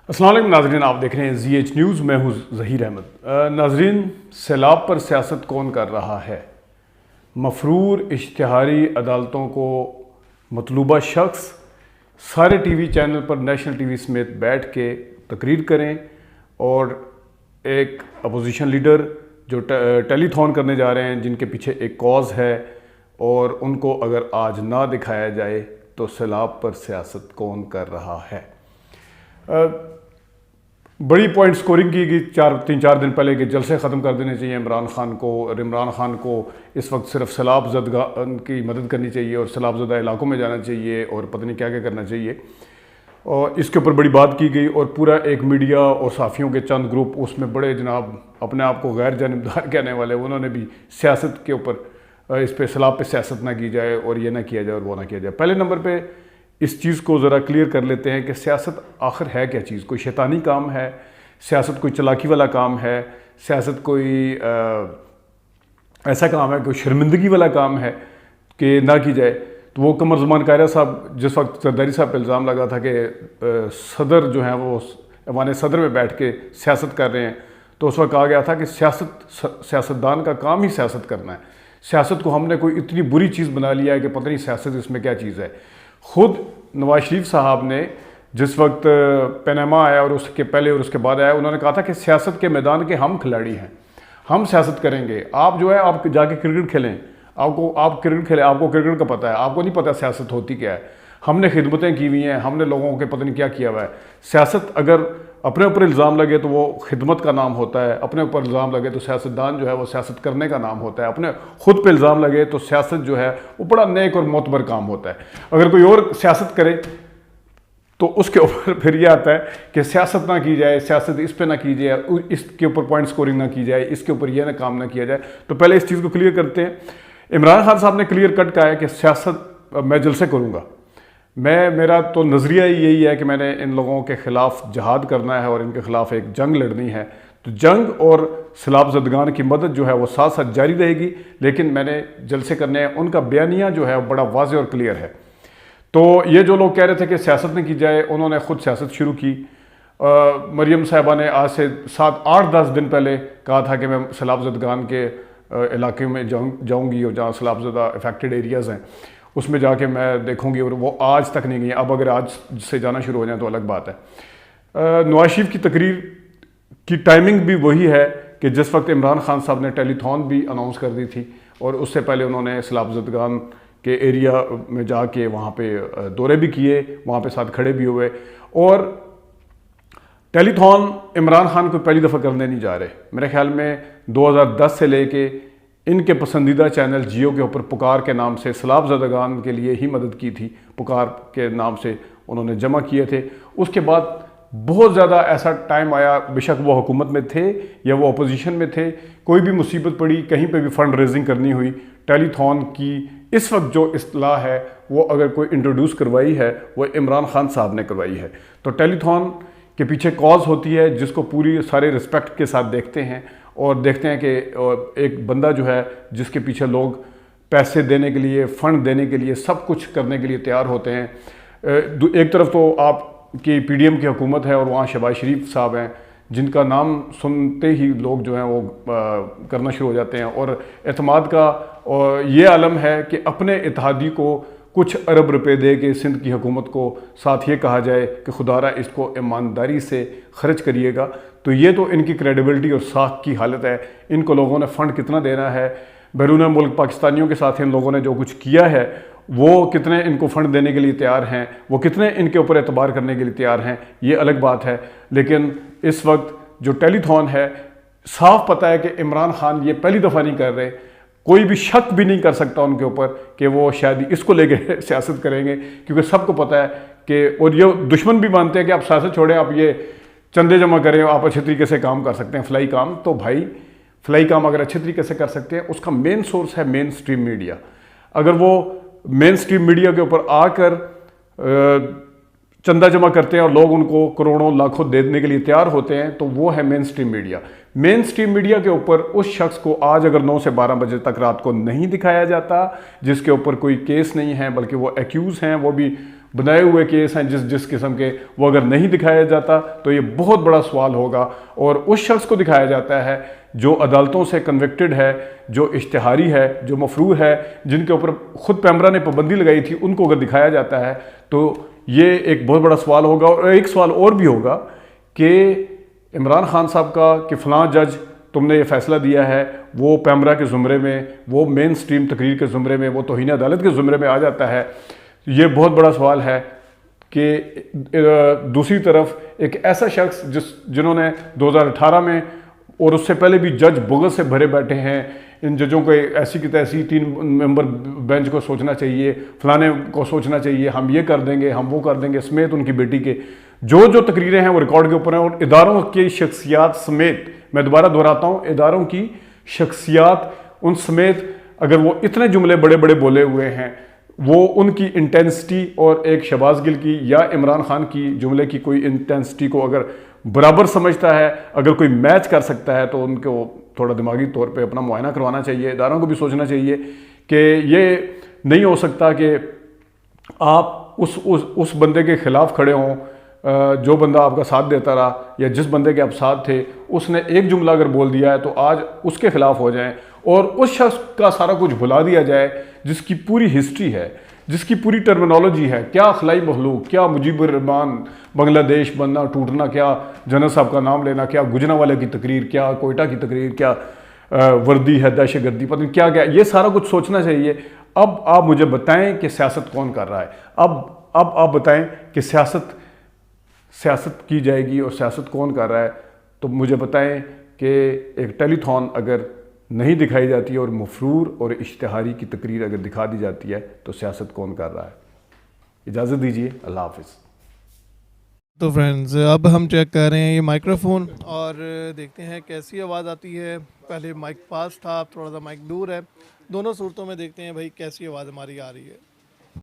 السلام علیکم ناظرین، آپ دیکھ رہے ہیں زی ایچ نیوز، میں ہوں ظہیر احمد۔ ناظرین، سیلاب پر سیاست کون کر رہا ہے؟ مفرور اشتہاری عدالتوں کو مطلوبہ شخص سارے ٹی وی چینل پر، نیشنل ٹی وی سمیت بیٹھ کے تقریر کریں، اور ایک اپوزیشن لیڈر جو ٹیلی تھون کرنے جا رہے ہیں، جن کے پیچھے ایک کاز ہے، اور ان کو اگر آج نہ دکھایا جائے تو سیلاب پر سیاست کون کر رہا ہے؟ بڑی پوائنٹ سکورنگ کی گئی تین چار دن پہلے کہ جلسے ختم کر دینے چاہیے عمران خان کو، اور عمران خان کو اس وقت صرف سیلاب زدگان کی مدد کرنی چاہیے اور سیلاب زدہ علاقوں میں جانا چاہیے، اور پتہ نہیں کیا کیا کرنا چاہیے، اور اس کے اوپر بڑی بات کی گئی۔ اور پورا ایک میڈیا اور صحافیوں کے چند گروپ اس میں بڑے جناب اپنے آپ کو غیر جانبدار کہنے والے، انہوں نے بھی سیاست کے اوپر اس پہ سیلاب پہ سیاست نہ کی جائے، اور یہ نہ کیا جائے اور وہ نہ کیا جائے۔ پہلے نمبر پہ اس چیز کو ذرا کلیئر کر لیتے ہیں کہ سیاست آخر ہے کیا چیز؟ کوئی شیطانی کام ہے؟ سیاست کوئی چلاکی والا کام ہے؟ سیاست کوئی ایسا کام ہے، کوئی شرمندگی والا کام ہے کہ نہ کی جائے؟ تو وہ قمر زمان قاہرہ صاحب جس وقت زرداری صاحب پہ الزام لگا تھا کہ صدر جو ہیں وہ ایوان صدر میں بیٹھ کے سیاست کر رہے ہیں، تو اس وقت کہا گیا تھا کہ سیاستدان کا کام ہی سیاست کرنا ہے۔ سیاست کو ہم نے کوئی اتنی بری چیز بنا لیا ہے کہ پتہ نہیں سیاست اس میں کیا چیز ہے۔ خود نواز شریف صاحب نے جس وقت پیناما آیا اور اس کے پہلے اور اس کے بعد آیا، انہوں نے کہا تھا کہ سیاست کے میدان کے ہم کھلاڑی ہیں، ہم سیاست کریں گے، آپ جو ہے آپ جا کے کرکٹ کھیلیں، آپ کرکٹ کھیلیں، آپ کو کرکٹ کا پتہ ہے، آپ کو نہیں پتہ سیاست ہوتی کیا ہے۔ ہم نے خدمتیں کی ہوئی ہیں، ہم نے لوگوں کے پتہ نہیں کیا کیا ہوا ہے۔ سیاست اگر اپنے اوپر الزام لگے تو وہ خدمت کا نام ہوتا ہے، اپنے اوپر الزام لگے تو سیاستدان جو ہے وہ سیاست کرنے کا نام ہوتا ہے، اپنے خود پہ الزام لگے تو سیاست جو ہے وہ بڑا نیک اور معتبر کام ہوتا ہے۔ اگر کوئی اور سیاست کرے تو اس کے اوپر پھر یہ آتا ہے کہ سیاست نہ کی جائے، سیاست اس پہ نہ کی جائے، اس کے اوپر پوائنٹ سکورنگ نہ کی جائے، اس کے اوپر یہ نہ کام نہ کیا جائے۔ تو پہلے اس چیز کو کلیئر کرتے ہیں۔ عمران خان صاحب نے کلیئر کٹ کہا ہے کہ سیاست میں جلسے کروں گا، میرا تو نظریہ یہی ہے کہ میں نے ان لوگوں کے خلاف جہاد کرنا ہے اور ان کے خلاف ایک جنگ لڑنی ہے، تو جنگ اور سیلاب زدگان کی مدد جو ہے وہ ساتھ ساتھ جاری رہے گی، لیکن میں نے جلسے کرنے ہیں۔ ان کا بیانیہ جو ہے وہ بڑا واضح اور کلیئر ہے۔ تو یہ جو لوگ کہہ رہے تھے کہ سیاست نہ کی جائے، انہوں نے خود سیاست شروع کی۔ مریم صاحبہ نے آج سے 8-10 دن پہلے کہا تھا کہ میں سیلاب زدگان کے علاقے میں جاؤں گی، اور جہاں سیلاب زدہ افیکٹڈ ایریاز ہیں اس میں جا کے میں دیکھوں گی، اور وہ آج تک نہیں گئی۔ اب اگر آج سے جانا شروع ہو جائیں تو الگ بات ہے۔ نواز شریف کی تقریر کی ٹائمنگ بھی وہی ہے کہ جس وقت عمران خان صاحب نے ٹیلی تھون بھی اناؤنس کر دی تھی، اور اس سے پہلے انہوں نے سیلاب زدگان کے ایریا میں جا کے وہاں پہ دورے بھی کیے، وہاں پہ ساتھ کھڑے بھی ہوئے۔ اور ٹیلی تھون عمران خان کو پہلی دفعہ کرنے نہیں جا رہے، میرے خیال میں 2010 سے لے کے ان کے پسندیدہ چینل جیو کے اوپر پکار کے نام سے سیلاب زدگان کے لیے ہی مدد کی تھی، پکار کے نام سے انہوں نے جمع کیے تھے۔ اس کے بعد بہت زیادہ ایسا ٹائم آیا، بے شک وہ حکومت میں تھے یا وہ اپوزیشن میں تھے، کوئی بھی مصیبت پڑی، کہیں پہ بھی فنڈ ریزنگ کرنی ہوئی، ٹیلی تھون کی اس وقت جو اصطلاح ہے وہ اگر کوئی انٹروڈیوس کروائی ہے وہ عمران خان صاحب نے کروائی ہے۔ تو ٹیلی تھون کے پیچھے کاز ہوتی ہے جس کو پوری سارے رسپیکٹ کے ساتھ دیکھتے ہیں، اور دیکھتے ہیں کہ ایک بندہ جو ہے جس کے پیچھے لوگ پیسے دینے کے لیے، فنڈ دینے کے لیے، سب کچھ کرنے کے لیے تیار ہوتے ہیں۔ ایک طرف تو آپ کی پی ڈی ایم کی حکومت ہے، اور وہاں شہباز شریف صاحب ہیں جن کا نام سنتے ہی لوگ جو ہیں وہ کرنا شروع ہو جاتے ہیں، اور اعتماد کا یہ عالم ہے کہ اپنے اتحادی کو کچھ ارب روپے دے کے سندھ کی حکومت کو ساتھ یہ کہا جائے کہ خدا را اس کو ایمانداری سے خرچ کریے گا۔ تو یہ تو ان کی کریڈیبلٹی اور ساکھ کی حالت ہے۔ ان کو لوگوں نے فنڈ کتنا دینا ہے، بیرون ملک پاکستانیوں کے ساتھ ان لوگوں نے جو کچھ کیا ہے، وہ کتنے ان کو فنڈ دینے کے لیے تیار ہیں، وہ کتنے ان کے اوپر اعتبار کرنے کے لیے تیار ہیں، یہ الگ بات ہے۔ لیکن اس وقت جو ٹیلی تھون ہے، صاف پتہ ہے کہ عمران خان یہ پہلی دفعہ نہیں کر رہے، کوئی بھی شک بھی نہیں کر سکتا ان کے اوپر کہ وہ شاید اس کو لے کے سیاست کریں گے، کیونکہ سب کو پتہ ہے کہ، اور یہ دشمن بھی مانتے ہیں کہ آپ سیاست چھوڑیں، آپ یہ چندے جمع کریں، آپ اچھے طریقے سے کام کر سکتے ہیں فلائی کام۔ تو بھائی فلائی کام اگر اچھے طریقے سے کر سکتے ہیں، اس کا مین سورس ہے مین سٹریم میڈیا۔ اگر وہ مین سٹریم میڈیا کے اوپر آ کر چندہ جمع کرتے ہیں اور لوگ ان کو کروڑوں لاکھوں دینے کے لیے تیار ہوتے ہیں، تو وہ ہے مین سٹریم میڈیا۔ مین سٹریم میڈیا کے اوپر اس شخص کو آج اگر 9 سے 12 بجے تک رات کو نہیں دکھایا جاتا، جس کے اوپر کوئی کیس نہیں ہے بلکہ وہ ایکیوز ہیں، وہ بھی بنائے ہوئے کیس ہیں جس قسم کے، وہ اگر نہیں دکھایا جاتا تو یہ بہت بڑا سوال ہوگا، اور اس شخص کو دکھایا جاتا ہے جو عدالتوں سے کنوکٹڈ ہے، جو اشتہاری ہے، جو مفرور ہے، جن کے اوپر خود پیمرا نے پابندی لگائی تھی، ان کو اگر دکھایا جاتا ہے تو یہ ایک بہت بڑا سوال ہوگا۔ اور ایک سوال اور بھی ہوگا کہ عمران خان صاحب کا کہ فلاں جج تم نے یہ فیصلہ دیا ہے، وہ پیمرا کے زمرے میں، وہ مین سٹریم تقریر کے زمرے میں، وہ توہین عدالت کے زمرے میں آ جاتا ہے۔ یہ بہت بڑا سوال ہے کہ دوسری طرف ایک ایسا شخص جنہوں نے 2018 میں اور اس سے پہلے بھی جج بغض سے بھرے بیٹھے ہیں، ان ججوں کو ایسی کی تیسی 3 ممبر بینچ کو سوچنا چاہیے، فلانے کو سوچنا چاہیے، ہم یہ کر دیں گے، ہم وہ کر دیں گے، سمیت ان کی بیٹی کے جو تقریریں ہیں وہ ریکارڈ کے اوپر ہیں، اور اداروں کی شخصیات سمیت، میں دوبارہ دہراتا ہوں، اداروں کی شخصیات ان سمیت اگر وہ اتنے جملے بڑے بڑے بولے ہوئے ہیں، وہ ان کی انٹینسٹی اور ایک شہباز گل کی یا عمران خان کی جملے کی کوئی انٹینسٹی کو اگر برابر سمجھتا ہے، اگر کوئی میچ کر سکتا ہے، تو ان کو تھوڑا دماغی طور پہ اپنا معائنہ کروانا چاہیے۔ اداروں کو بھی سوچنا چاہیے کہ یہ نہیں ہو سکتا کہ آپ اس بندے کے خلاف کھڑے ہوں، جو بندہ آپ کا ساتھ دیتا رہا یا جس بندے کے آپ ساتھ تھے، اس نے ایک جملہ اگر بول دیا ہے تو آج اس کے خلاف ہو جائیں، اور اس شخص کا سارا کچھ بھلا دیا جائے جس کی پوری ہسٹری ہے، جس کی پوری ٹرمینالوجی ہے، کیا خلائی مخلوق، کیا مجیب الرحمان، بنگلہ دیش بننا ٹوٹنا، کیا جنرل صاحب کا نام لینا، کیا گجرانوالے کی تقریر، کیا کوئٹہ کی تقریر، کیا وردی ہے، دہشت گردی، پتہ نہیں کیا کیا، یہ سارا کچھ سوچنا چاہیے۔ اب آپ مجھے بتائیں کہ سیاست کون کر رہا ہے؟ اب آپ بتائیں کہ سیاست کی جائے گی اور سیاست کون کر رہا ہے؟ تو مجھے بتائیں کہ ایک ٹیلی تھون اگر نہیں دکھائی جاتی ہے اور مفرور اور اشتہاری کی تقریر اگر دکھا دی جاتی ہے تو سیاست کون کر رہا ہے؟ اجازت دیجیے، اللہ حافظ۔ تو فرینڈز اب ہم چیک کر رہے ہیں یہ مائکروفون اور دیکھتے ہیں کیسی آواز آتی ہے۔ پہلے مائک پاس تھا، اب تھوڑا سا مائک دور ہے، دونوں صورتوں میں دیکھتے ہیں بھائی کیسی آواز ہماری آ رہی ہے۔